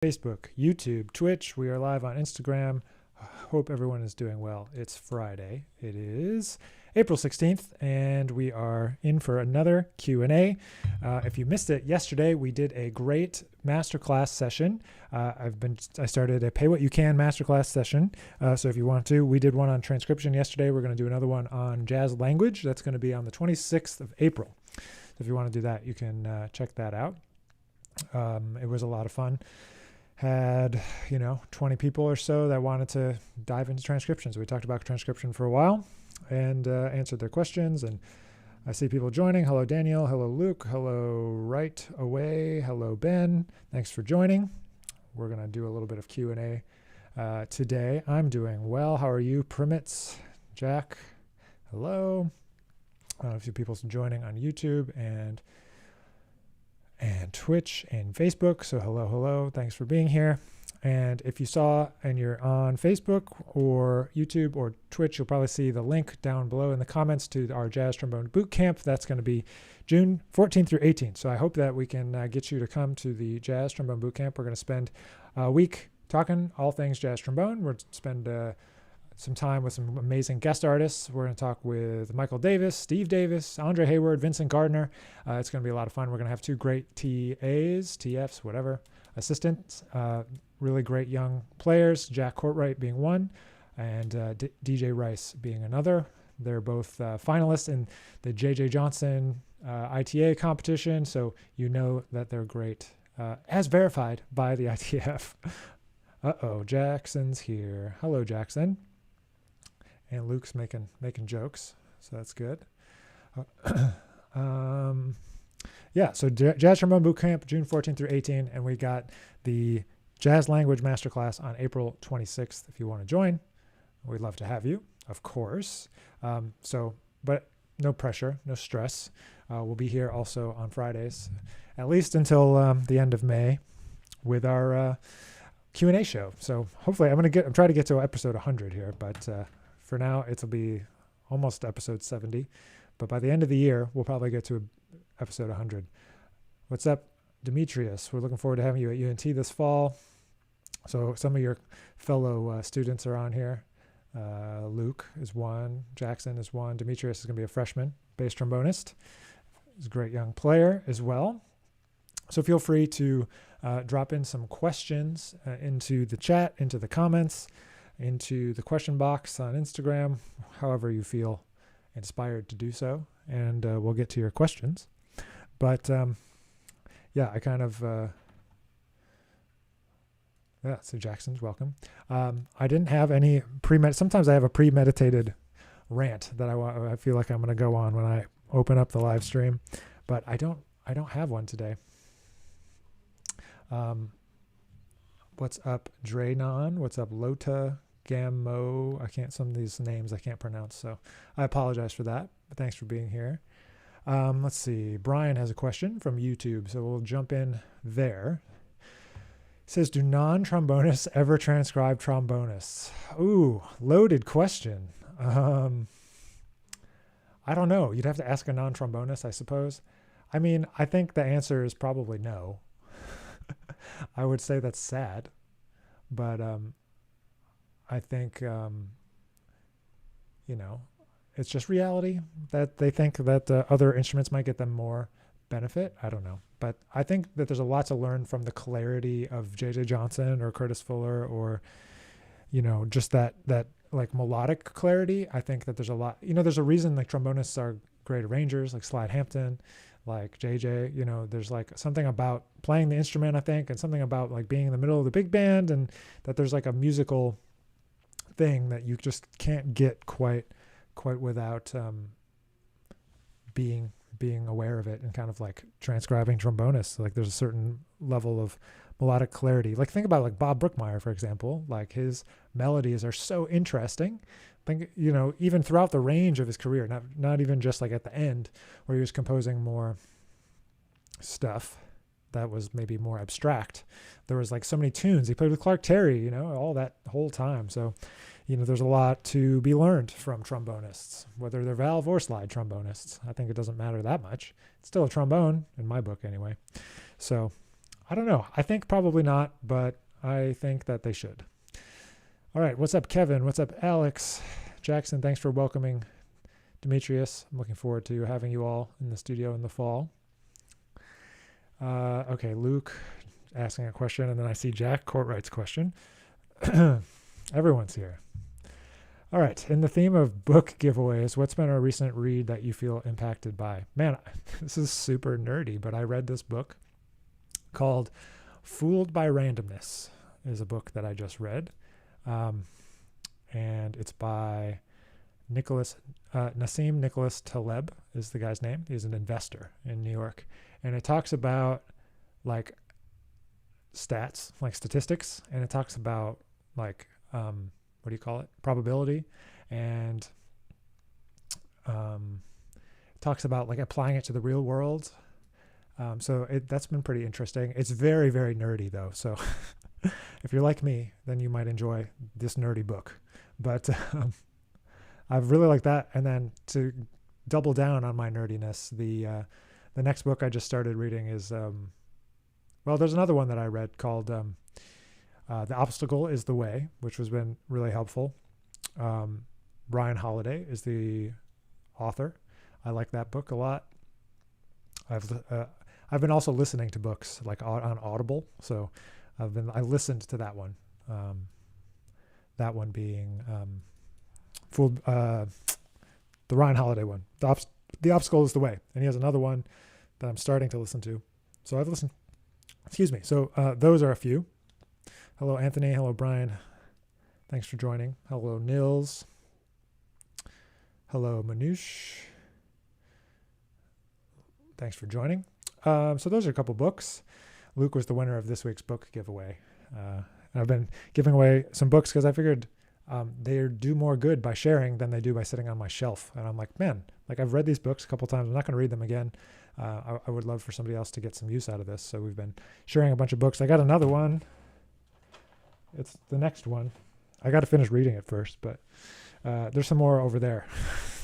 Facebook, YouTube, Twitch. We are live on Instagram. Hope everyone is doing well. It's Friday. It is April 16th, and we are in for another Q&A. If you missed it yesterday, we did a great masterclass session. I started a Pay What You Can masterclass session. So if you want to, we did one on transcription yesterday. We're going to do another one on jazz language. That's going to be on the 26th of April. So if you want to do that, you can check that out. It was a lot of fun. Had 20 people or so that wanted to dive into transcription. So we talked about transcription for a while and answered their questions. And I see people joining. Hello, Daniel. Hello, Luke. Hello, Right Away. Hello, Ben. Thanks for joining. We're going to do a little bit of Q&A today. I'm doing well. How are you, Primitz? Jack, hello. A few people joining on YouTube and Twitch and Facebook. So hello. Thanks for being here. And if you saw and you're on Facebook or YouTube or Twitch, you'll probably see the link down below in the comments to our Jazz Trombone Boot Camp. That's going to be June 14th through 18th. So I hope that we can get you to come to the Jazz Trombone Boot Camp. We're going to spend a week talking all things jazz trombone. We're going to spend some time with some amazing guest artists. We're going to talk with Michael Davis, Steve Davis, Andre Hayward, Vincent Gardner. It's going to be a lot of fun. We're going to have two great TAs, TFs, whatever, assistants, really great young players, Jack Courtwright being one, and DJ Rice being another. They're both finalists in the J.J. Johnson ITA competition, so you know that they're great, as verified by the ITF. Jackson's here. Hello, Jackson. And Luke's making jokes, so that's good. So Jazz Trombone Boot Camp, June 14th through 18th, and we got the Jazz Language Masterclass on April 26th. If you want to join, we'd love to have you, of course. But no pressure, no stress. We'll be here also on Fridays, at least until the end of May, with our Q&A show. So hopefully, I'm trying to get to episode 100 here, but. For now, it'll be almost episode 70. But by the end of the year, we'll probably get to episode 100. What's up, Demetrius? We're looking forward to having you at UNT this fall. So some of your fellow students are on here. Luke is one. Jackson is one. Demetrius is going to be a freshman bass trombonist. He's a great young player as well. So feel free to drop in some questions into the chat, into the comments, into the question box on Instagram, however you feel inspired to do so, and we'll get to your questions. But so Jackson's welcome. I didn't have any sometimes I have a premeditated rant that I feel like I'm going to go on when I open up the live stream, but I don't have one today. What's up, Draynon? What's up, Lota? Gammo, some of these names I can't pronounce, so I apologize for that, but thanks for being here. Let's see, Brian has a question from YouTube, so we'll jump in there. It says, do non-trombonists ever transcribe trombonists? Ooh, loaded question. I don't know. You'd have to ask a non-trombonist, I suppose. I mean, I think the answer is probably no. I would say that's sad, but I think, it's just reality that they think that other instruments might get them more benefit. I don't know. But I think that there's a lot to learn from the clarity of J.J. Johnson or Curtis Fuller or, just that like melodic clarity. I think that there's a lot, there's a reason like trombonists are great arrangers, like Slide Hampton, like JJ, there's like something about playing the instrument, I think, and something about like being in the middle of the big band, and that there's like a musical thing that you just can't get quite without being aware of it and kind of like transcribing trombonists. Like there's a certain level of melodic clarity. Like think about like Bob Brookmeyer, for example. Like his melodies are so interesting. Think even throughout the range of his career, not even just like at the end where he was composing more stuff that was maybe more abstract. There was like so many tunes. He played with Clark Terry, all that whole time. So, there's a lot to be learned from trombonists, whether they're valve or slide trombonists. I think it doesn't matter that much. It's still a trombone in my book anyway. So I don't know. I think probably not, but I think that they should. All right. What's up, Kevin? What's up, Alex? Jackson, thanks for welcoming Demetrius. I'm looking forward to having you all in the studio in the fall. Okay, Luke asking a question, and then I see Jack Courtwright's question. Everyone's here. All right. In the theme of book giveaways, what's been a recent read that you feel impacted by? Man, this is super nerdy, but I read this book called Fooled by Randomness. Is a book that I just read. And it's by Nassim Nicholas Taleb is the guy's name. He's an investor in New York. And it talks about like stats, like statistics. And it talks about like, what do you call it? Probability. And it talks about like applying it to the real world. So that's been pretty interesting. It's very, very nerdy though. So if you're like me, then you might enjoy this nerdy book. But I've really liked that. And then to double down on my nerdiness, the next book I just started reading is, well, there's another one that I read called The Obstacle is the Way, which has been really helpful. Ryan Holiday is the author. I like that book a lot. I've been also listening to books like on Audible, so I listened to that one. That one being the Ryan Holiday one. The Obstacle is the Way, and he has another one that I'm starting to listen to. So I've listened. Excuse me. So those are a few. Hello, Anthony. Hello, Brian. Thanks for joining. Hello, Nils. Hello, Manoush. Thanks for joining. So those are a couple books. Luke was the winner of this week's book giveaway. And I've been giving away some books because I figured they do more good by sharing than they do by sitting on my shelf. And I'm like, man, like I've read these books a couple times. I'm not going to read them again. I would love for somebody else to get some use out of this. So we've been sharing a bunch of books. I got another one. It's the next one. I got to finish reading it first, but there's some more over there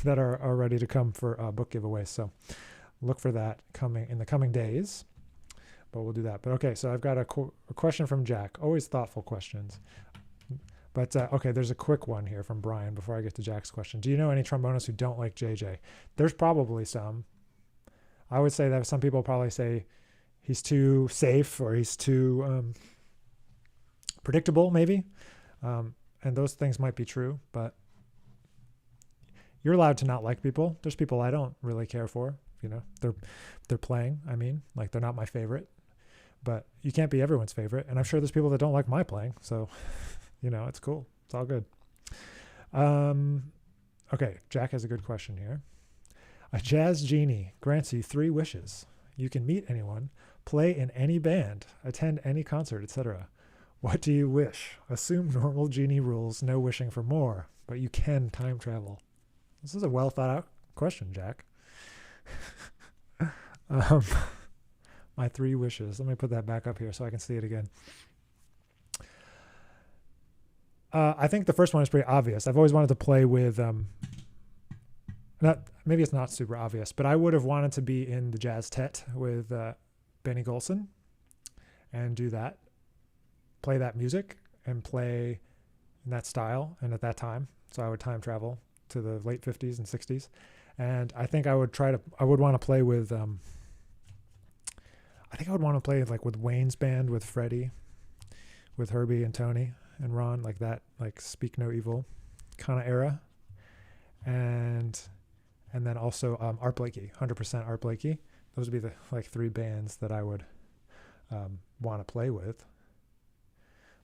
that are ready to come for book giveaways. So look for that coming in the coming days. But we'll do that. But okay, so I've got a question from Jack. Always thoughtful questions. But okay, there's a quick one here from Brian before I get to Jack's question. Do you know any trombonists who don't like JJ? There's probably some. I would say that some people probably say he's too safe or he's too predictable, maybe. And those things might be true, but you're allowed to not like people. There's people I don't really care for. You know, they're playing. I mean, like they're not my favorite, but you can't be everyone's favorite. And I'm sure there's people that don't like my playing. So, you know, it's cool. It's all good. Okay. Jack has a good question here. A jazz genie grants you 3 wishes. You can meet anyone, play in any band, attend any concert, etc. What do you wish? Assume normal genie rules, no wishing for more, but you can time travel. This is a well thought out question, Jack. My 3 wishes. Let me put that back up here so I can see it again. I think the first one is pretty obvious. I've always wanted to play with, maybe it's not super obvious, but I would have wanted to be in the Jazz Tet with Benny Golson and do that, play that music and play in that style and at that time. So I would time travel to the late 50s and 60s. And I think I would want to play with, I think I would want to play like with Wayne's band, with Freddie, with Herbie and Tony and Ron, like that, like Speak No Evil kind of era. And then also Art Blakey, 100% Art Blakey. Those would be the like 3 bands that I would want to play with.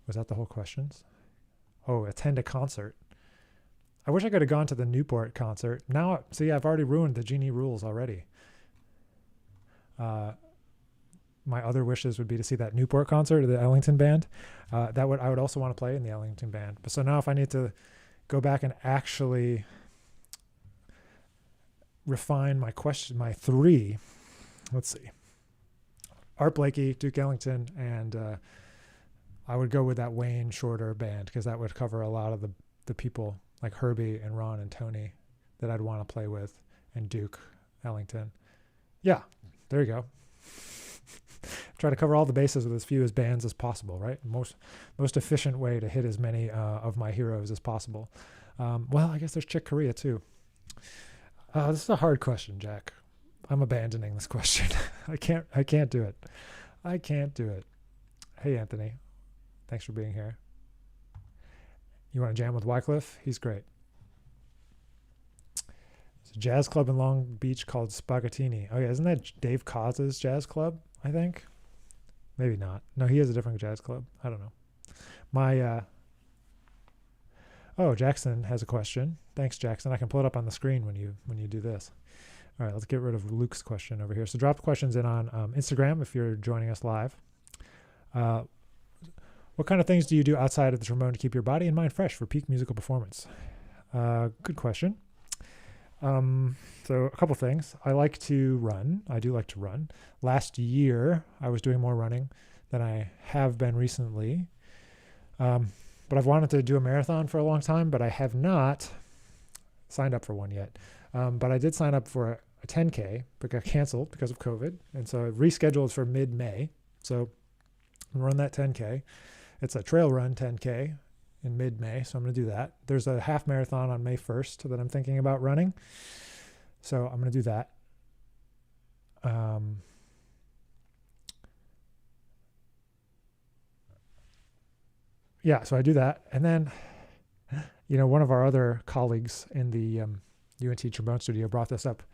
Was that the whole questions? Oh, attend a concert. I wish I could have gone to the Newport concert. Now, see, I've already ruined the genie rules already. My other wishes would be to see that Newport concert or the Ellington band. I would also want to play in the Ellington band. But so now if I need to go back and actually refine my 3, let's see. Art Blakey, Duke Ellington, and I would go with that Wayne Shorter band because that would cover a lot of the people like Herbie and Ron and Tony that I'd want to play with, and Duke Ellington. Yeah, there you go. try to cover all the bases with as few as bands as possible, right? Most efficient way to hit as many of my heroes as possible. Well, I guess there's Chick Corea too. This is a hard question, Jack. I'm abandoning this question. I can't do it. I can't do it. Hey, Anthony. Thanks for being here. You want to jam with Wycliffe? He's great. There's a jazz club in Long Beach called Spaghettini. Oh, yeah. Isn't that Dave Coz's jazz club, I think? Maybe not. No, he has a different jazz club. I don't know. Oh, Jackson has a question. Thanks, Jackson. I can pull it up on the screen when you do this. All right, let's get rid of Luke's question over here. So drop questions in on Instagram if you're joining us live. What kind of things do you do outside of the trombone to keep your body and mind fresh for peak musical performance? Good question. So a couple things. I like to run. I do like to run. Last year, I was doing more running than I have been recently. But I've wanted to do a marathon for a long time, but I have not signed up for one yet. But I did sign up for a 10K, but got canceled because of COVID. And so I rescheduled for mid-May. So I'm going to run that 10K. It's a trail run 10K in mid-May. So I'm going to do that. There's a half marathon on May 1st that I'm thinking about running. So I'm going to do that. Yeah, so I do that. And then, one of our other colleagues in the UNT trombone studio brought this up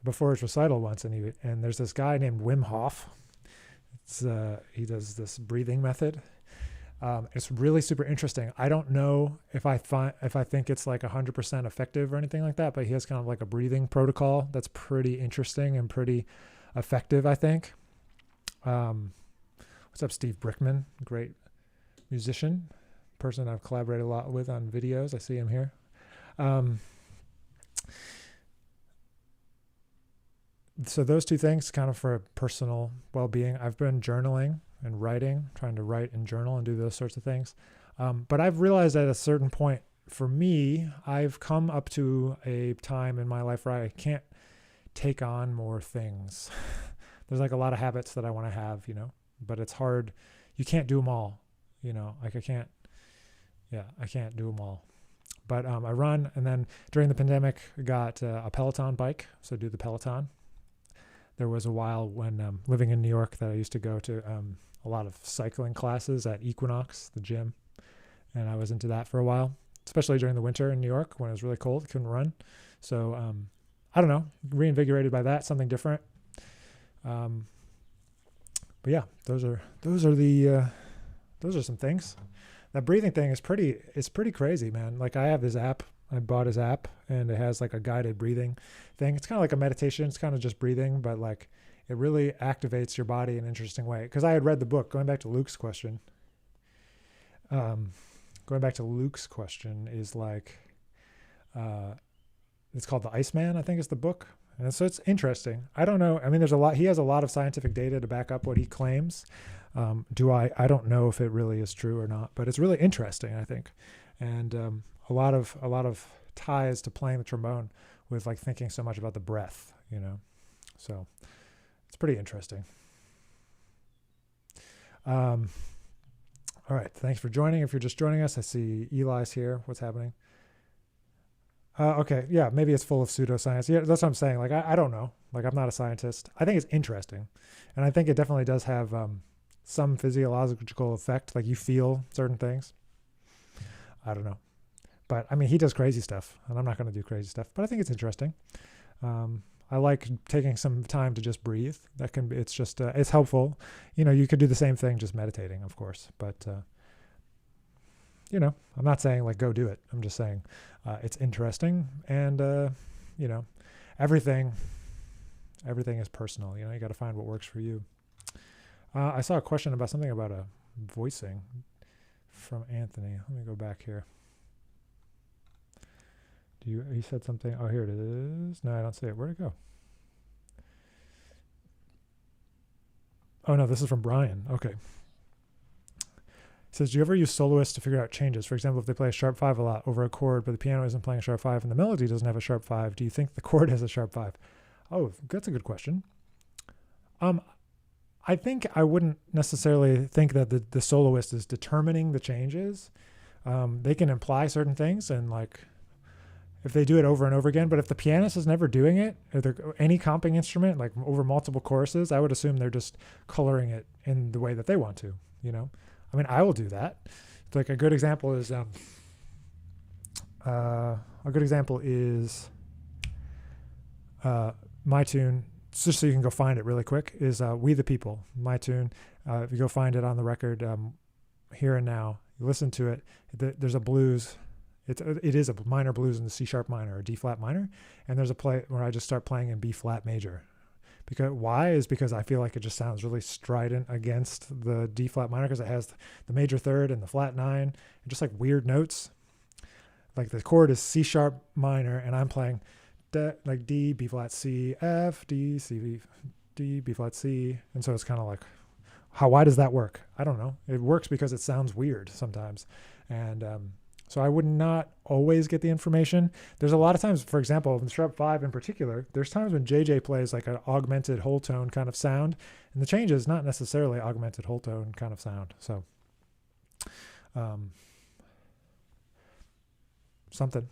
before his recital once, and there's this guy named Wim Hof. He does this breathing method. It's really super interesting. I don't know if I think it's like 100% effective or anything like that, but he has kind of like a breathing protocol that's pretty interesting and pretty effective, I think. What's up, Steve Brickman? Great musician, person I've collaborated a lot with on videos. I see him here. So those two things kind of for personal well-being. I've been journaling and writing, trying to write and journal and do those sorts of things. But I've realized at a certain point for me, I've come up to a time in my life where I can't take on more things. There's like a lot of habits that I want to have, but it's hard. You can't do them all, like I can't do them all. But I run, and then during the pandemic, I got a Peloton bike, so do the Peloton. There was a while when living in New York that I used to go to a lot of cycling classes at Equinox, the gym, and I was into that for a while, especially during the winter in New York when it was really cold, couldn't run. So I don't know, reinvigorated by that, something different. But yeah, those are some things. That breathing thing is pretty crazy, man. Like I have this app. I bought his app, and it has like a guided breathing thing. It's kind of like a meditation. It's kind of just breathing, but like it really activates your body in an interesting way. Because I had read the book, going back to Luke's question. Is like, it's called The Iceman, I think is the book. And so it's interesting. I don't know. I mean, he has a lot of scientific data to back up what he claims. I don't know if it really is true or not, but it's really interesting, I think. And, a lot of ties to playing the trombone with like thinking so much about the breath, so it's pretty interesting. All right. Thanks for joining. If you're just joining us, I see Eli's here. What's happening? Okay. Yeah. Maybe it's full of pseudoscience. Yeah. That's what I'm saying. Like, I don't know. Like, I'm not a scientist. I think it's interesting. And I think it definitely does have some physiological effect. Like you feel certain things. I don't know. But I mean, he does crazy stuff, and I'm not going to do crazy stuff, but I think it's interesting. I like taking some time to just breathe. It's helpful. You could do the same thing, just meditating, of course, but I'm not saying like, go do it. I'm just saying, it's interesting, and everything is personal. You got to find what works for you. I saw a question about something about a voicing from Anthony. Let me go back here. He said something. Oh, here it is. No, I don't see it. Where'd it go? Oh, no, this is from Brian. Okay. He says, do you ever use soloists to figure out changes? For example, if they play a sharp 5 a lot over a chord, but the piano isn't playing a sharp 5 and the melody doesn't have a sharp 5, do you think the chord has a sharp 5? Oh, that's a good question. I think I wouldn't necessarily think that the soloist is determining the changes. They can imply certain things, and like if they do it over and over again, but if the pianist is never doing it, or any comping instrument, like over multiple choruses, I would assume they're just coloring it in the way that they want to, you know? I mean, I will do that. Like a good example is, my tune, just so you can go find it really quick, is We the People, my tune. If you go find it on the record, Here and Now, you listen to it, there's a blues. It is a minor blues in the C sharp minor or D flat minor. And there's a play where I just start playing in B flat major. Because I feel like it just sounds really strident against the D flat minor, because it has the major third and the flat nine, and just like weird notes. Like the chord is C sharp minor, and I'm playing like D, B flat C, F, D, C, D, B flat C. And so it's kind of like, why does that work? I don't know. It works because it sounds weird sometimes. And so I would not always get the information. There's a lot of times, for example, in Sharp 5 in particular, there's times when JJ plays like an augmented whole tone kind of sound, and the change is not necessarily augmented whole tone kind of sound. So something.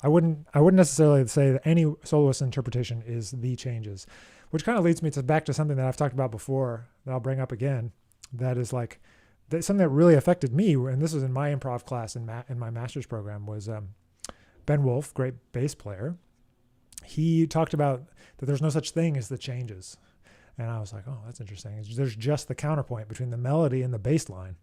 I wouldn't necessarily say that any soloist interpretation is the changes, which kind of leads me back to something that I've talked about before that I'll bring up again. That is like, something that really affected me, and this was in my improv class in my master's program, was Ben Wolf, great bass player. He talked about that there's no such thing as the changes. And I was like, oh, that's interesting. There's just the counterpoint between the melody and the bass line.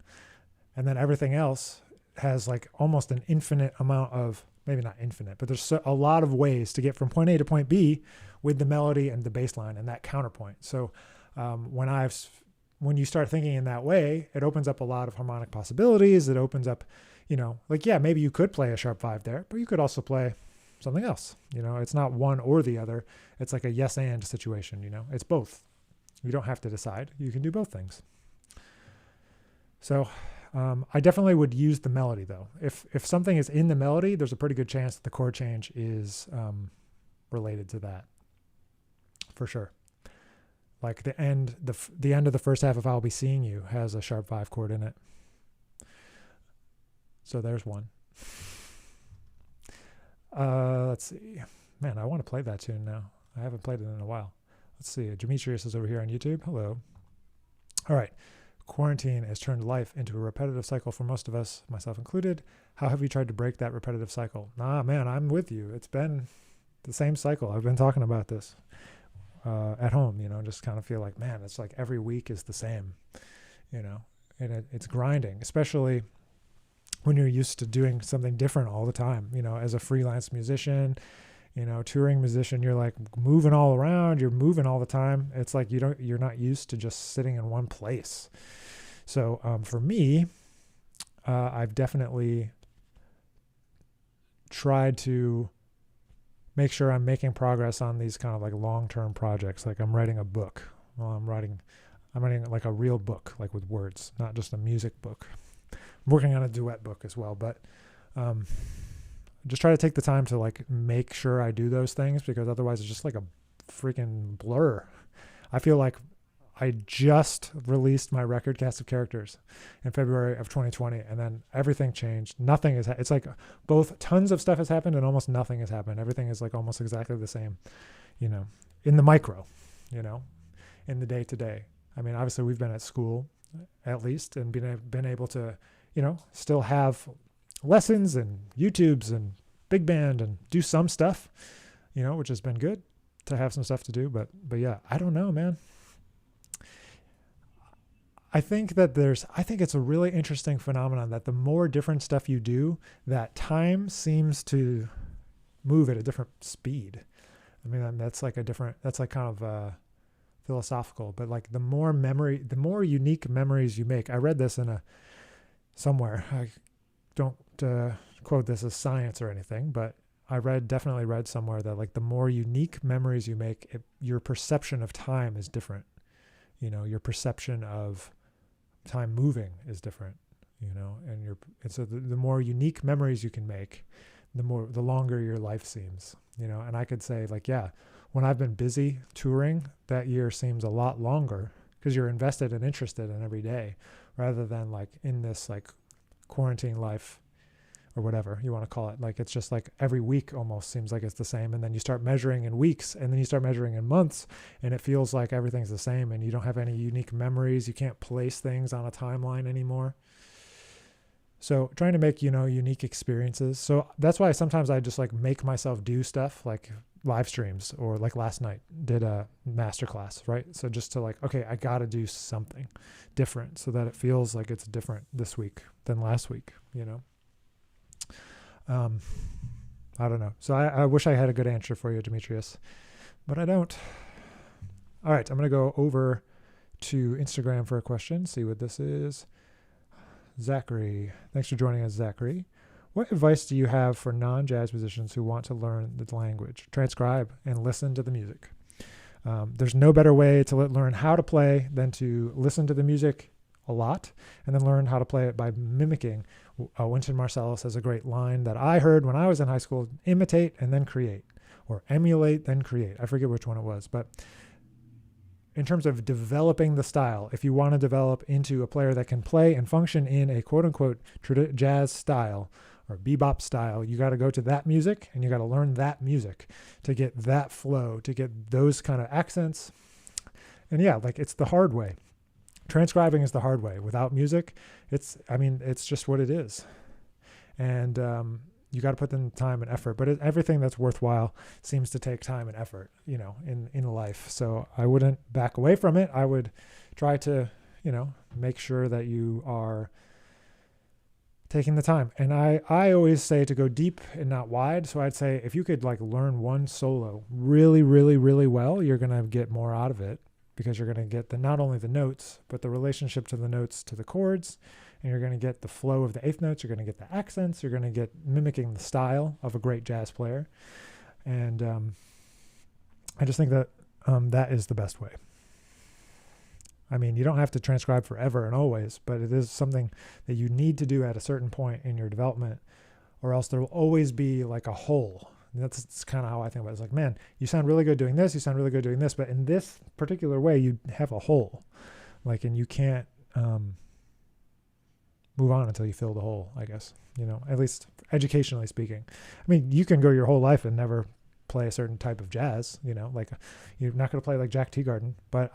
And then everything else has like almost an infinite amount of, maybe not infinite, but there's a lot of ways to get from point A to point B with the melody and the bass line and that counterpoint. So when you start thinking in that way, it opens up a lot of harmonic possibilities. It opens up, like, yeah, maybe you could play a sharp 5 there, but you could also play something else. It's not one or the other. It's like a yes and situation, it's both. You don't have to decide. You can do both things. So I definitely would use the melody though. If something is in the melody, there's a pretty good chance that the chord change is related to that, for sure. Like the end of the first half of I'll Be Seeing You has a sharp 5 chord in it. So there's one. Let's see. Man, I want to play that tune now. I haven't played it in a while. Let's see. Demetrius is over here on YouTube. Hello. All right. Quarantine has turned life into a repetitive cycle for most of us, myself included. How have you tried to break that repetitive cycle? Nah, man, I'm with you. It's been the same cycle. I've been talking about this. At home, just kind of feel like, man, it's like every week is the same, and it's grinding, especially when you're used to doing something different all the time, as a freelance musician, touring musician, you're like moving all around, you're moving all the time. It's like you're not used to just sitting in one place. So for me, I've definitely tried to make sure I'm making progress on these kind of like long-term projects. Like I'm writing a book. Well, I'm writing like a real book, like with words, not just a music book. I'm working on a duet book as well, but just try to take the time to like make sure I do those things, because otherwise it's just like a freaking blur. I feel like I just released my record Cast of Characters in February of 2020, and then everything changed. Nothing is, it's like both tons of stuff has happened and almost nothing has happened. Everything is like almost exactly the same, in the micro, in the day to day. I mean, obviously we've been at school at least and been able to, still have lessons and YouTubes and big band and do some stuff, which has been good to have some stuff to do. But yeah, I don't know, man. I think it's a really interesting phenomenon that the more different stuff you do, that time seems to move at a different speed. I mean, that's like kind of philosophical, but like the more unique memories you make. I read this somewhere. I don't quote this as science or anything, but I definitely read somewhere that like the more unique memories you make, your perception of time is different. Your perception of time moving is different, and so the more unique memories you can make, the longer your life seems, and I could say like, yeah, when I've been busy touring, that year seems a lot longer because you're invested and interested in every day rather than like in this like quarantine life or whatever you want to call it. Like, it's just like every week almost seems like it's the same. And then you start measuring in weeks, and then you start measuring in months, and it feels like everything's the same, and you don't have any unique memories. You can't place things on a timeline anymore. So trying to make, unique experiences. So that's why sometimes I just like make myself do stuff like live streams, or like last night did a masterclass, right? So just to like, okay, I got to do something different so that it feels like it's different this week than last week, I don't know. So I wish I had a good answer for you, Demetrius, but I don't. All right, I'm going to go over to Instagram for a question, see what this is. Zachary, thanks for joining us, Zachary. What advice do you have for non-jazz musicians who want to learn the language, transcribe, and listen to the music? There's no better way to learn how to play than to listen to the music a lot and then learn how to play it by mimicking. Wynton Marsalis has a great line that I heard when I was in high school: imitate and then create, or emulate then create. I forget which one it was, but in terms of developing the style, if you want to develop into a player that can play and function in a quote unquote jazz style or bebop style, you got to go to that music and you got to learn that music to get that flow, to get those kind of accents. And yeah, like, it's the hard way. Transcribing is the hard way. Without music, it's just what it is. And you got to put in time and effort, but everything that's worthwhile seems to take time and effort, in life. So I wouldn't back away from it. I would try to, make sure that you are taking the time. And I always say to go deep and not wide. So I'd say if you could like learn one solo really, really, really well, you're going to get more out of it, because you're going to get not only the notes, but the relationship to the notes to the chords. And you're going to get the flow of the eighth notes. You're going to get the accents. You're going to get mimicking the style of a great jazz player. And I just think that that is the best way. I mean, you don't have to transcribe forever and always, but it is something that you need to do at a certain point in your development, or else there will always be like a hole. And that's kind of how I think about it. It's like, man, you sound really good doing this. You sound really good doing this. But in this particular way, you have a hole. Like, and you can't move on until you fill the hole, I guess, at least educationally speaking. I mean, you can go your whole life and never play a certain type of jazz, like you're not going to play like Jack Teagarden, but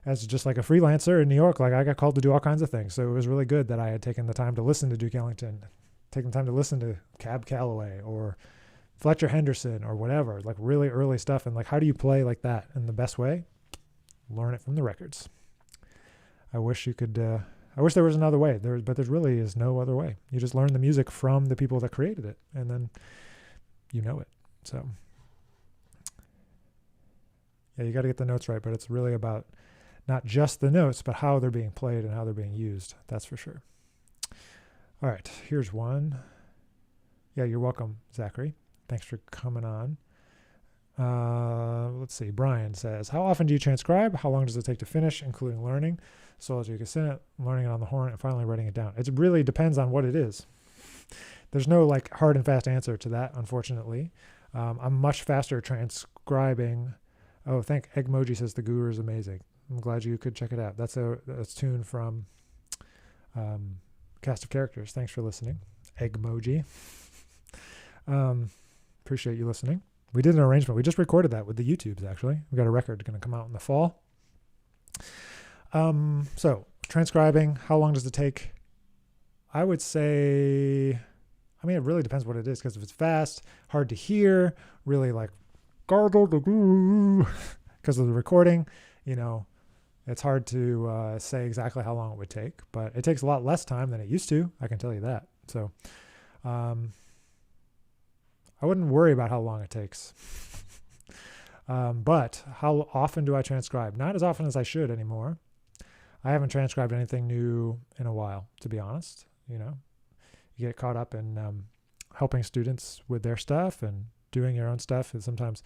as just like a freelancer in New York, like I got called to do all kinds of things. So it was really good that I had taken the time to listen to Duke Ellington, taking the time to listen to Cab Calloway or Fletcher Henderson or whatever, like really early stuff. And like, how do you play like that? And the best way, learn it from the records. I wish there was another way, but there really is no other way. You just learn the music from the people that created it, and then you know it. So yeah, you got to get the notes right, but it's really about not just the notes, but how they're being played and how they're being used. That's for sure. All right, here's one. Yeah, you're welcome, Zachary. Thanks for coming on. Let's see. Brian says, how often do you transcribe? How long does it take to finish, including learning? So as you can sing it, learning it on the horn, and finally writing it down. It really depends on what it is. There's no like hard and fast answer to that, unfortunately. I'm much faster transcribing. Oh, Eggmoji says the Guru is amazing. I'm glad you could check it out. That's a tune from Cast of Characters. Thanks for listening, Eggmoji. Appreciate you listening. We did an arrangement. We just recorded that with the YouTubes, actually. We got a record going to come out in the fall. So transcribing, how long does it take? I would say, it really depends what it is, because if it's fast, hard to hear, really like gargled because of the recording, it's hard to say exactly how long it would take, but it takes a lot less time than it used to. I can tell you that. So, I wouldn't worry about how long it takes. But how often do I transcribe? Not as often as I should anymore. I haven't transcribed anything new in a while, to be honest. You get caught up in helping students with their stuff and doing your own stuff, and sometimes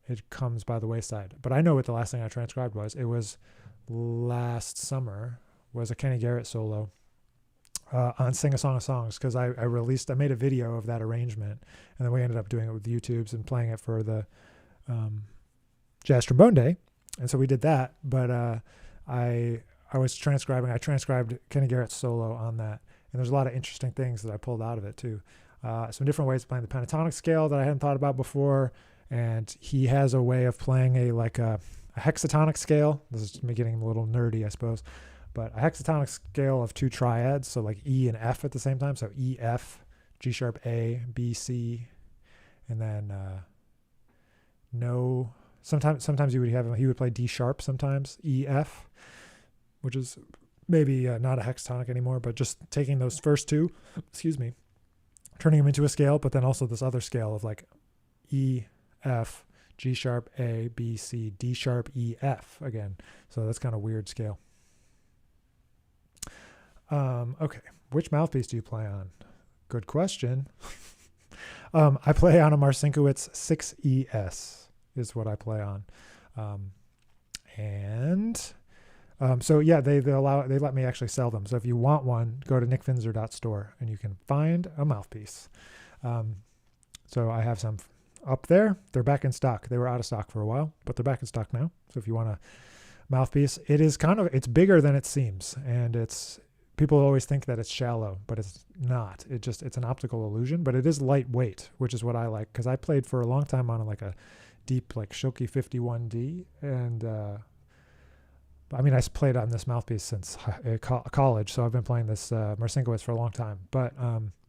it comes by the wayside. But I know what the last thing I transcribed was. It was last summer, was a Kenny Garrett solo on Sing a Song of Songs, because I made a video of that arrangement, and then we ended up doing it with YouTubes and playing it for the Jazz Trombone Day, and so we did that. But I transcribed Kenny Garrett's solo on that, and there's a lot of interesting things that I pulled out of it too. Some different ways of playing the pentatonic scale that I hadn't thought about before, and he has a way of playing a hexatonic scale. This is me getting a little nerdy, I suppose, but a hexatonic scale of 2 triads, so like E and F at the same time. So E, F, G sharp, A, B, C, and then no. Sometimes he would play D sharp, sometimes E, F, which is maybe not a hexatonic anymore, but just taking those first 2, turning them into a scale, but then also this other scale of like E, F, G sharp, A, B, C, D sharp, E, F again. So that's kind of weird scale. Okay, which mouthpiece do you play on? Good question. I play on a Marcinkiewicz 6ES is what I play on. So yeah, they let me actually sell them. So if you want one, go to nickfinzer.store and you can find a mouthpiece. So I have some up there. They're back in stock. They were out of stock for a while, but they're back in stock now. So if you want a mouthpiece, it's bigger than it seems, and people always think that it's shallow, but it's not. It's an optical illusion, but it is lightweight, which is what I like, because I played for a long time on like a deep like Schilke 51D, and I played on this mouthpiece since college, so I've been playing this Marcinkiewicz for a long time. But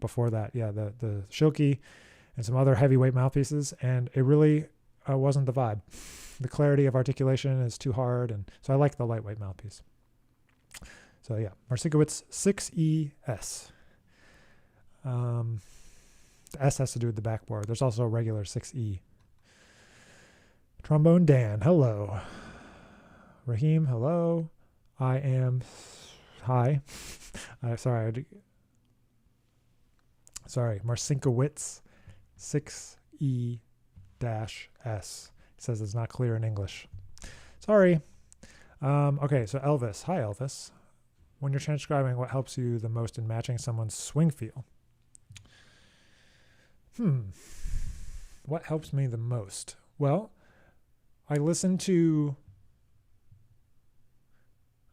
before that, yeah, the Schilke and some other heavyweight mouthpieces, and it really wasn't the vibe. The clarity of articulation is too hard, and so I like the lightweight mouthpiece. So yeah, Marcinkiewicz 6ES. The S has to do with the backbore. There's also a regular 6E. Trombone Dan, hello. Raheem, hello. I am, hi. Sorry, Marcinkiewicz 6E-S. It says it's not clear in English. Sorry. Okay, so Elvis. Hi, Elvis. When you're transcribing, what helps you the most in matching someone's swing feel? What helps me the most? Well, I listen to,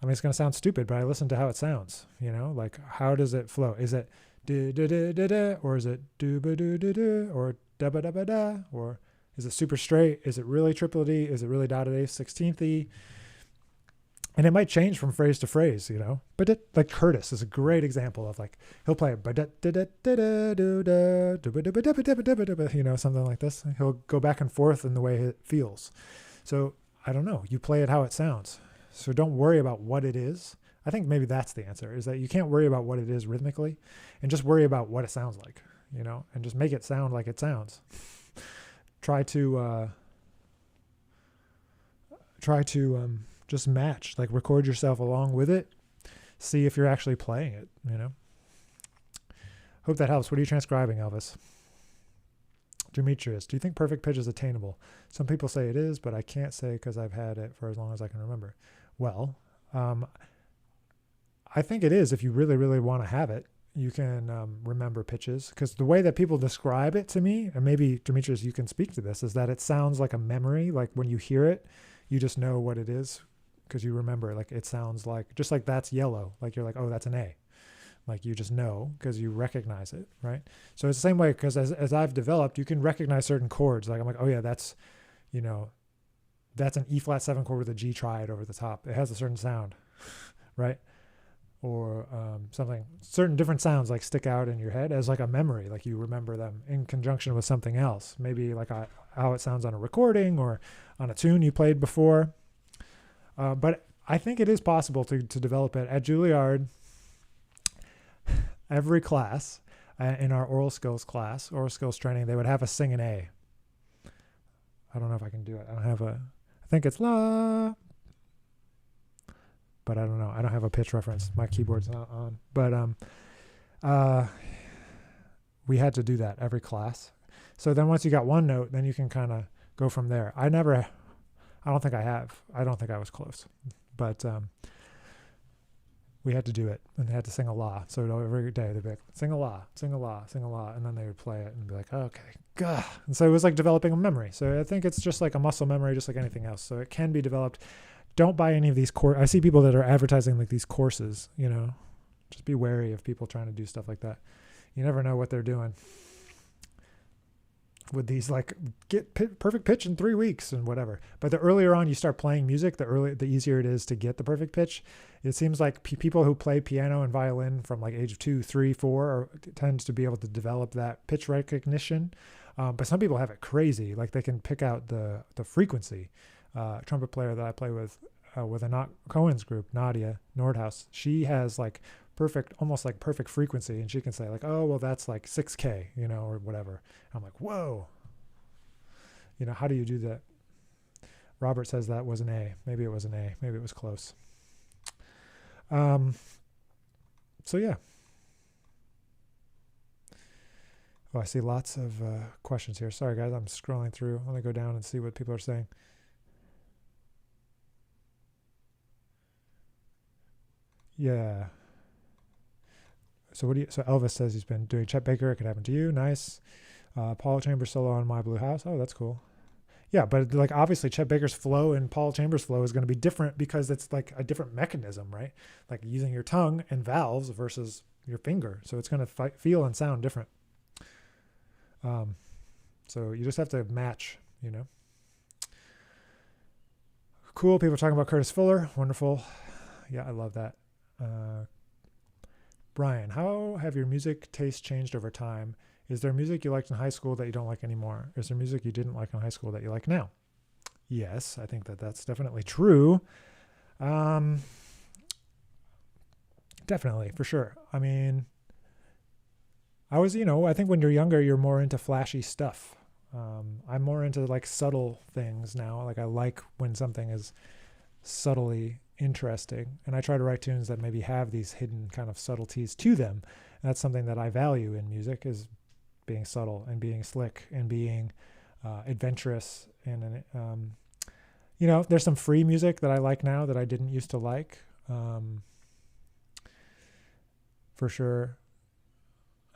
it's going to sound stupid, but I listen to how it sounds, like how does it flow? Is it da-da-da-da-da, or is it do-ba-do-da-da, or da-ba-da-ba-da, or is it super straight? Is it really triple D? Is it really dotted A, 16th E? And it might change from phrase to phrase, But like Curtis is a great example of like, he'll play something like this. He'll go back and forth in the way it feels. So I don't know. You play it how it sounds. So don't worry about what it is. I think maybe that's the answer, is that you can't worry about what it is rhythmically, and just worry about what it sounds like, and just make it sound like it sounds. Try to just match, like record yourself along with it. See if you're actually playing it, Hope that helps. What are you transcribing, Elvis? Demetrius, do you think perfect pitch is attainable? Some people say it is, but I can't say because I've had it for as long as I can remember. Well, I think it is. If you really, really want to have it, you can remember pitches, because the way that people describe it to me, and maybe Demetrius, you can speak to this, is that it sounds like a memory. Like when you hear it, you just know what it is because you remember. Like it sounds like, just like that's yellow. Like you're like, oh, that's an A. Like you just know because you recognize it, right? So it's the same way, because as I've developed, you can recognize certain chords. Like I'm like, oh yeah, that's an E flat 7 chord with a G triad over the top. It has a certain sound, right? Or something, certain different sounds like stick out in your head as like a memory, like you remember them in conjunction with something else. Maybe like how it sounds on a recording or on a tune you played before. But I think it is possible to develop it. At Juilliard, every class in our oral skills training, they would have us sing an A. I don't know if I can do it. I think it's la, but I don't know. I don't have a pitch reference. My keyboard's not on. But we had to do that every class. So then once you got one note, then you can kind of go from there. I don't think I was close. But we had to do it, and they had to sing a la. So every day they'd be like, sing a la, sing a la, sing a la, and then they would play it and be like, okay, gah. And so it was like developing a memory. So I think it's just like a muscle memory, just like anything else. So it can be developed. Don't buy any of these I see people that are advertising like these courses, you know, just be wary of people trying to do stuff like that. You never know what they're doing with these, like, get perfect pitch in 3 weeks and whatever. But the earlier on you start playing music, the easier it is to get the perfect pitch. It seems like people who play piano and violin from like age 2, 3, 4 tends to be able to develop that pitch recognition. But some people have it crazy. Like they can pick out the frequency. Trumpet player that I play with a Cohen's group, Nadia Nordhaus, she has like almost like perfect frequency, and she can say like, oh, well, that's like 6K, you know, or whatever. I'm like, whoa, you know, how do you do that? Robert says that was an A. Maybe it was an A. Maybe it was close. So yeah. Oh, I see lots of questions here. Sorry, guys, I'm scrolling through. Let me go down and see what people are saying. Yeah. So so Elvis says he's been doing Chet Baker. It could happen to you. Nice. Paul Chambers solo on My Blue House. Oh, that's cool. Yeah, but like obviously Chet Baker's flow and Paul Chambers' flow is going to be different because it's like a different mechanism, right? Like using your tongue and valves versus your finger. So it's going to feel and sound different. So you just have to match, you know. Cool. People talking about Curtis Fuller. Wonderful. Yeah, I love that. Brian, how have your music taste changed over time? Is there music you liked in high school that you don't like anymore? Is there music you didn't like in high school that you like now? Yes, I think that's definitely true. Definitely, for sure. I mean, I think when you're younger, you're more into flashy stuff. I'm more into like subtle things now. Like I like when something is subtly interesting, and I try to write tunes that maybe have these hidden kind of subtleties to them. And that's something that I value in music, is being subtle and being slick and being adventurous. And there's some free music that I like now that I didn't used to like, for sure.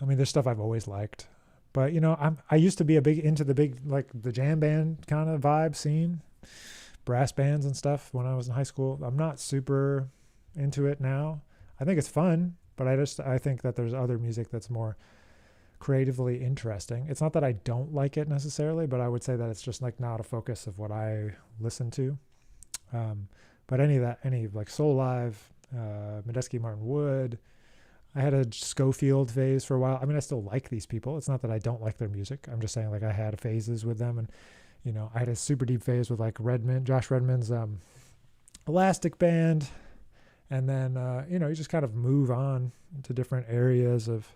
I mean, there's stuff I've always liked, but I used to be into the jam band kind of vibe scene, brass bands and stuff when I was in high school. I'm not super into it now. I think it's fun, but I think that there's other music that's more creatively interesting. It's not that I don't like it necessarily, but I would say that it's just like not a focus of what I listen to. But any like Soul Live, Medeski, Martin Wood. I had a Schofield phase for a while. I mean, I still like these people. It's not that I don't like their music. I'm just saying like I had phases with them, and I had a super deep phase with like Josh Redman's Elastic Band. And then, you just kind of move on to different areas of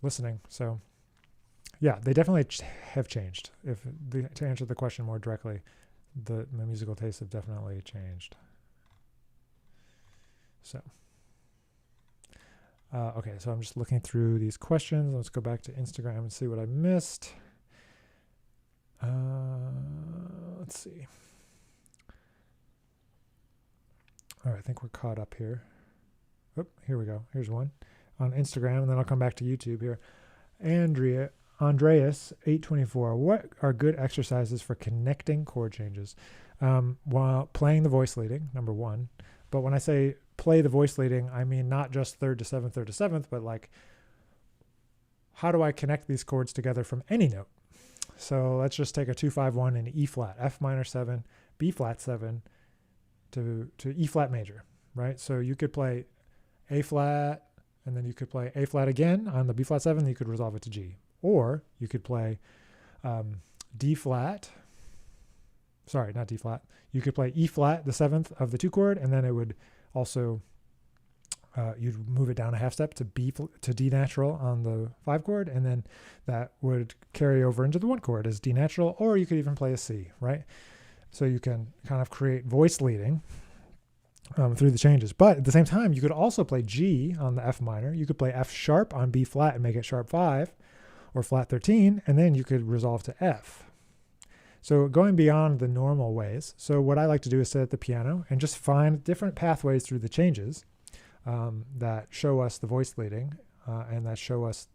listening. So, yeah, they definitely have changed. To answer the question more directly, my musical tastes have definitely changed. So, okay, so I'm just looking through these questions. Let's go back to Instagram and see what I missed. Let's see. All right, I think we're caught up here. Oh, here we go. Here's one on Instagram, and then I'll come back to YouTube here. Andreas 824. What are good exercises for connecting chord changes while playing the voice leading? Number one. But when I say play the voice leading, I mean not just third to seventh, but like how do I connect these chords together from any note? So let's just take a 2-5-1 in E flat, F minor 7, B flat 7. To E flat major, right? So you could play A flat, and then you could play A flat again on the B flat 7, you could resolve it to G. Or you could play D flat, sorry, not D flat. You could play E flat, the 7th of the 2 chord, and then it would also, you'd move it down a half step to D natural on the 5 chord, and then that would carry over into the 1 chord as D natural, or you could even play a C, right? So you can kind of create voice leading through the changes. But at the same time, you could also play G on the F minor. You could play F sharp on B flat and make it sharp 5 or flat 13, and then you could resolve to F. So going beyond the normal ways. So what I like to do is sit at the piano and just find different pathways through the changes that show us the voice leading and that show us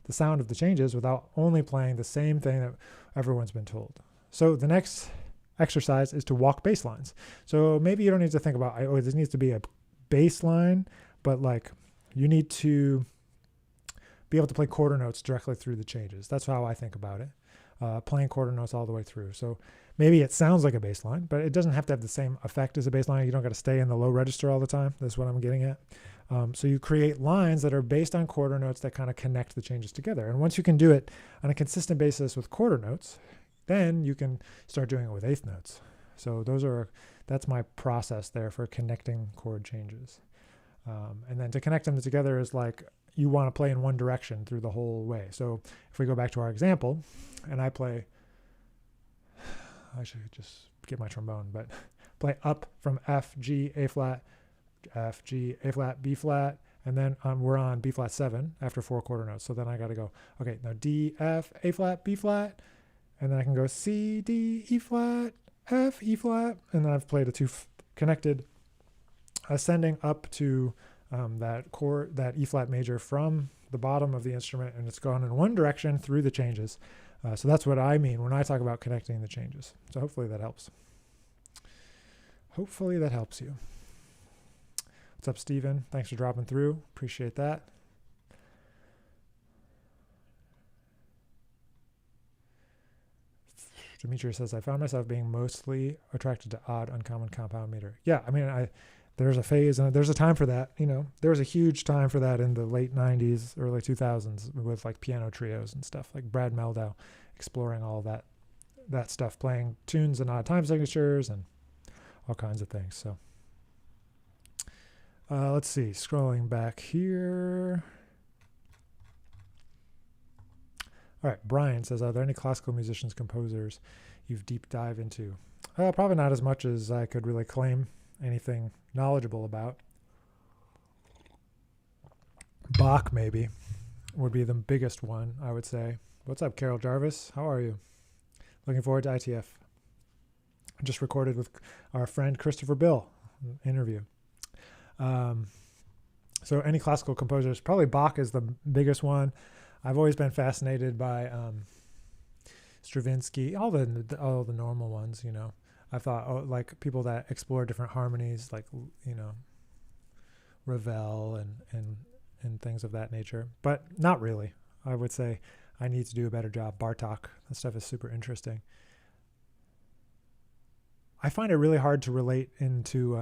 the sound of the changes without only playing the same thing that everyone's been told. So the next exercise is to walk bass lines. So maybe you don't need to think about, oh, this needs to be a bass line, but like you need to be able to play quarter notes directly through the changes. That's how I think about it, playing quarter notes all the way through. So maybe it sounds like a bass line, but it doesn't have to have the same effect as a bass line. You don't got to stay in the low register all the time. That's what I'm getting at. So you create lines that are based on quarter notes that kind of connect the changes together. And once you can do it on a consistent basis with quarter notes, then you can start doing it with eighth notes. So that's my process there for connecting chord changes. And then to connect them together is like you want to play in one direction through the whole way. So if we go back to our example, and I should just get my trombone, but play up from F, G, A flat, F, G, A flat, B flat, and then we're on B flat 7 after 4 quarter notes. So then I got to go, okay, now D, F, A flat, B flat, and then I can go C, D, E flat, F, E flat, and then I've played a 2 connected ascending up to that chord, that E flat major from the bottom of the instrument, and it's gone in one direction through the changes. So that's what I mean when I talk about connecting the changes. So hopefully that helps. Hopefully that helps you. What's up, Steven? Thanks for dropping through. Appreciate that. Demetrius says, I found myself being mostly attracted to odd, uncommon compound meter. Yeah, I mean, there's a phase and there's a time for that. You know, there was a huge time for that in the late 90s, early 2000s with like piano trios and stuff, like Brad Meldau exploring all that stuff, playing tunes and odd time signatures and all kinds of things. So let's see, scrolling back here. All right, Brian says, are there any classical musicians, composers you've deep dive into? Probably not as much as I could really claim anything knowledgeable about. Bach, maybe, would be the biggest one, I would say. What's up, Carol Jarvis? How are you? Looking forward to ITF. I just recorded with our friend Christopher Bill, an interview. So any classical composers, probably Bach is the biggest one. I've always been fascinated by Stravinsky, all the normal ones, you know. I thought, like people that explore different harmonies, like, you know, Ravel and things of that nature. But not really. I would say I need to do a better job. Bartók, that stuff is super interesting. I find it really hard to relate into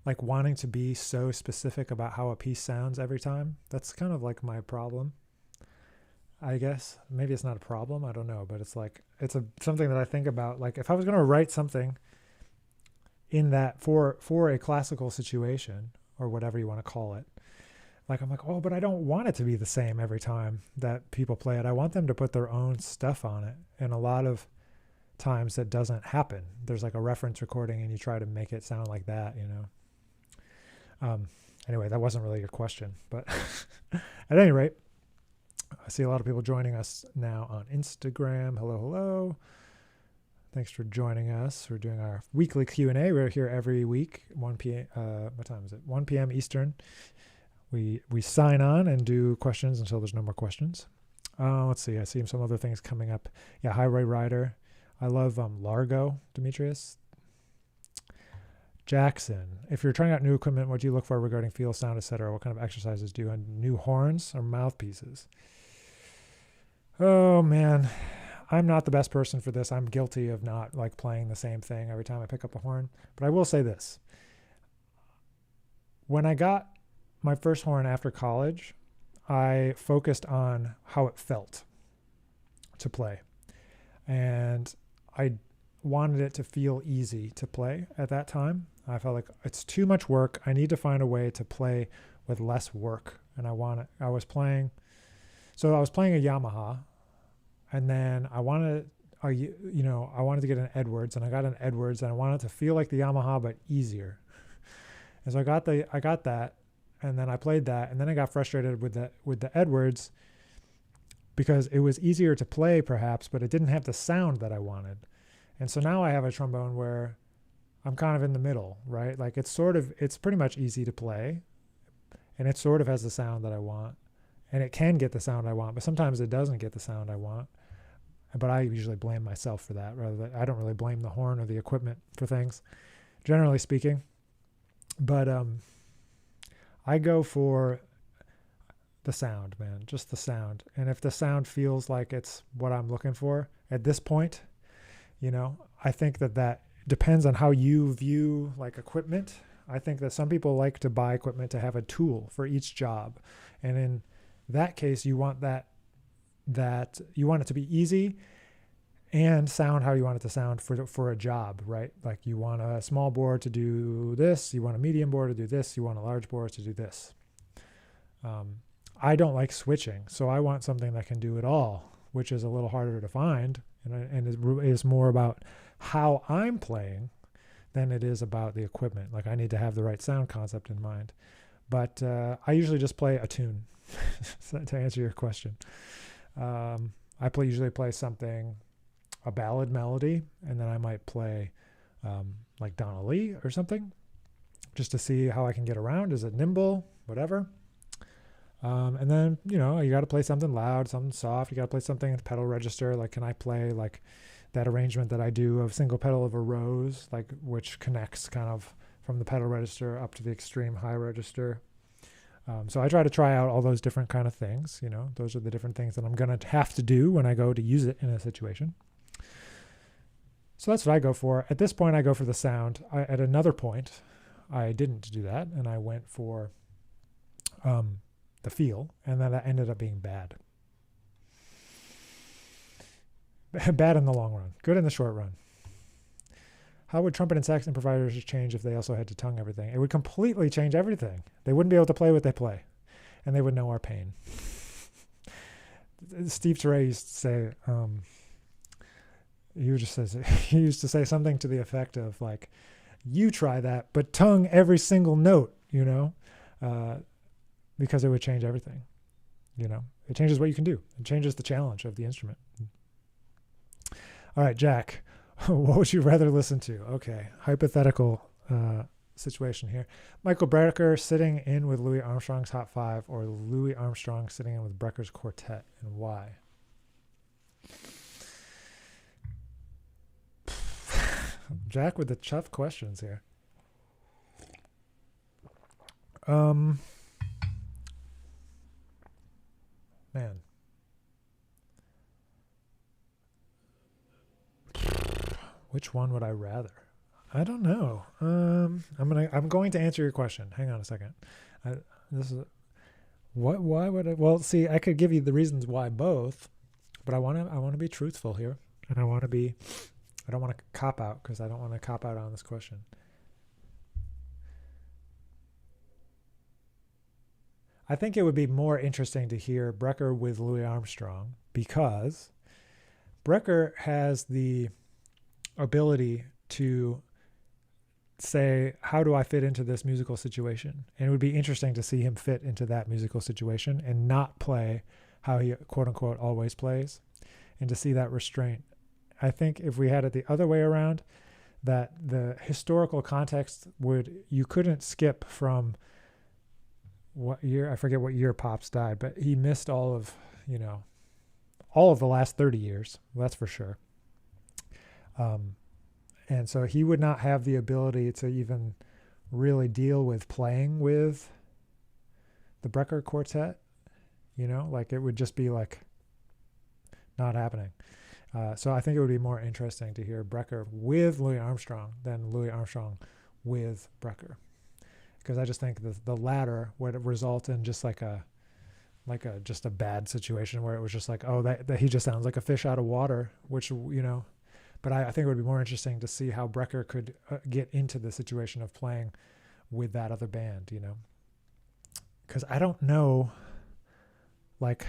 like wanting to be so specific about how a piece sounds every time. That's kind of like my problem, I guess. Maybe it's not a problem, I don't know, but it's like something that I think about. Like if I was going to write something in that for a classical situation or whatever you want to call it, like I'm like, oh, but I don't want it to be the same every time that people play it. I want them to put their own stuff on it. And a lot of times that doesn't happen. There's like a reference recording and you try to make it sound like that, you know. Anyway, that wasn't really your question, but at any rate, I see a lot of people joining us now on Instagram. Hello, hello. Thanks for joining us. We're doing our weekly Q&A. We're here every week, 1 p.m. What time is it? 1 p.m. Eastern. We sign on and do questions until there's no more questions. Let's see. I see some other things coming up. Yeah, Highway Rider. I love Largo, Demetrius. Jackson, if you're trying out new equipment, what do you look for regarding feel, sound, etc.? What kind of exercises do you on new horns or mouthpieces? Oh man, I'm not the best person for this. I'm guilty of not like playing the same thing every time I pick up a horn. But I will say this. When I got my first horn after college, I focused on how it felt to play. And I wanted it to feel easy to play at that time. I felt like it's too much work. I need to find a way to play with less work. And I was playing a Yamaha, and then I wanted to get an Edwards, and I got an Edwards, and I wanted to feel like the Yamaha but easier. And so I got that, and then I played that, and then I got frustrated with the Edwards because it was easier to play perhaps, but it didn't have the sound that I wanted. And so now I have a trombone where I'm kind of in the middle, right? Like it's pretty much easy to play, and it sort of has the sound that I want, and it can get the sound I want, but sometimes it doesn't get the sound I want. But I usually blame myself for that, rather than I don't really blame the horn or the equipment for things, generally speaking. But I go for the sound, man, just the sound. And if the sound feels like it's what I'm looking for at this point, I think that depends on how you view like equipment. I think that some people like to buy equipment to have a tool for each job. And in that case, you want that you want it to be easy and sound how you want it to sound for a job, right? Like you want a small board to do this, you want a medium board to do this, you want a large board to do this. I don't like switching, so I want something that can do it all, which is a little harder to find, and is more about how I'm playing than it is about the equipment. Like I need to have the right sound concept in mind. But I usually just play a tune to answer your question. I usually play something, a ballad melody, and then I might play like Donna Lee or something, just to see how I can get around. Is it nimble? Whatever. And then, you got to play something loud, something soft. You got to play something at the pedal register. Like, can I play like that arrangement that I do of single pedal of a rose, like which connects kind of from the pedal register up to the extreme high register. So I try to try out all those different kind of things. Those are the different things that I'm going to have to do when I go to use it in a situation. So that's what I go for. At this point, I go for the sound. At another point, I didn't do that, and I went for the feel, and then that ended up being bad. Bad in the long run, good in the short run. How would trumpet and sax improvisers change if they also had to tongue everything? It would completely change everything. They wouldn't be able to play what they play, and they would know our pain. Steve Teray used to say, he used to say something to the effect of like, you try that, but tongue every single note, because it would change everything. It changes what you can do. It changes the challenge of the instrument. All right, Jack, what would you rather listen to? Okay, hypothetical situation here. Michael Brecker sitting in with Louis Armstrong's Hot Five, or Louis Armstrong sitting in with Brecker's Quartet, and why? Jack with the tough questions here. Man. Which one would I rather? I don't know. I'm going to answer your question. Hang on a second. Why would I? Well, see, I could give you the reasons why both, but I want to be truthful here, and I don't want to cop out, because I don't want to cop out on this question. I think it would be more interesting to hear Brecker with Louis Armstrong, because Brecker has the ability to say, how do I fit into this musical situation? And it would be interesting to see him fit into that musical situation and not play how he, quote unquote, always plays, and to see that restraint. I think if we had it the other way around, that the historical context you couldn't skip from what year, I forget what year Pops died, but he missed all of the last 30 years. That's for sure. And so he would not have the ability to even really deal with playing with the Brecker Quartet, like it would just be like not happening. So I think it would be more interesting to hear Brecker with Louis Armstrong than Louis Armstrong with Brecker, because I just think the latter would result in just like a bad situation where it was just like, oh, that he just sounds like a fish out of water, which But I think it would be more interesting to see how Brecker could get into the situation of playing with that other band, because I don't know. Like,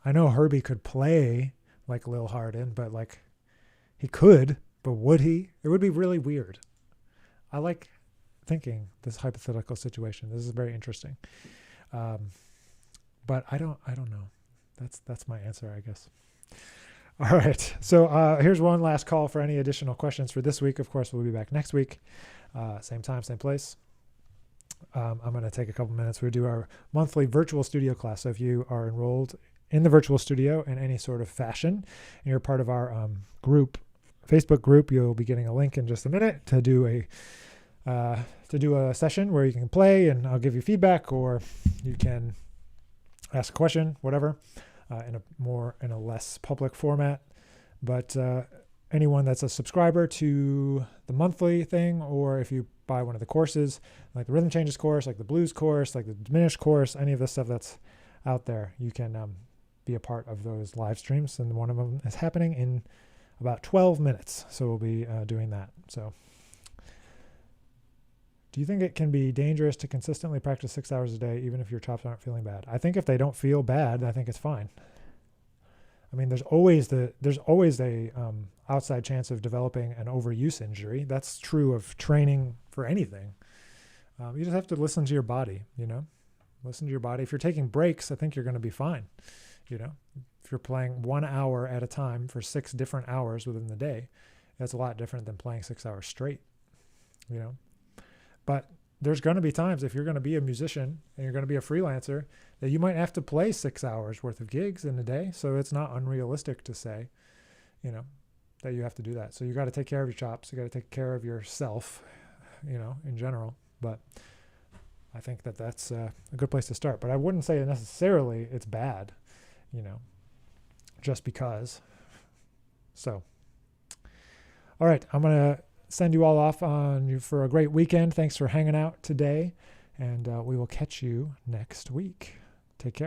I know Herbie could play like Lil Hardin, but like he could, but would he? It would be really weird. I like thinking this hypothetical situation. This is very interesting. But I don't know. That's my answer, I guess. All right. So here's one last call for any additional questions for this week. Of course, we'll be back next week. Same time, same place. I'm going to take a couple minutes. We do our monthly virtual studio class. So if you are enrolled in the virtual studio in any sort of fashion, and you're part of our Facebook group, you'll be getting a link in just a minute to do a session where you can play, and I'll give you feedback, or you can ask a question, whatever, in a less public format. But anyone that's a subscriber to the monthly thing, or if you buy one of the courses, like the rhythm changes course, like the blues course, like the diminished course, any of the stuff that's out there, you can be a part of those live streams. And one of them is happening in about 12 minutes. So we'll be doing that. So do you think it can be dangerous to consistently practice 6 hours a day, even if your chops aren't feeling bad? I think if they don't feel bad, I think it's fine. I mean, there's always a outside chance of developing an overuse injury. That's true of training for anything. You just have to listen to your body, listen to your body. If you're taking breaks, I think you're going to be fine. If you're playing 1 hour at a time for 6 different hours within the day, that's a lot different than playing 6 hours straight, But there's going to be times, if you're going to be a musician and you're going to be a freelancer, that you might have to play 6 hours worth of gigs in a day. So it's not unrealistic to say, that you have to do that. So you got to take care of your chops. You got to take care of yourself, in general. But I think that that's a good place to start. But I wouldn't say necessarily it's bad, just because. So, all right, I'm going to send you all off on you for a great weekend. Thanks for hanging out today, and we will catch you next week. Take care.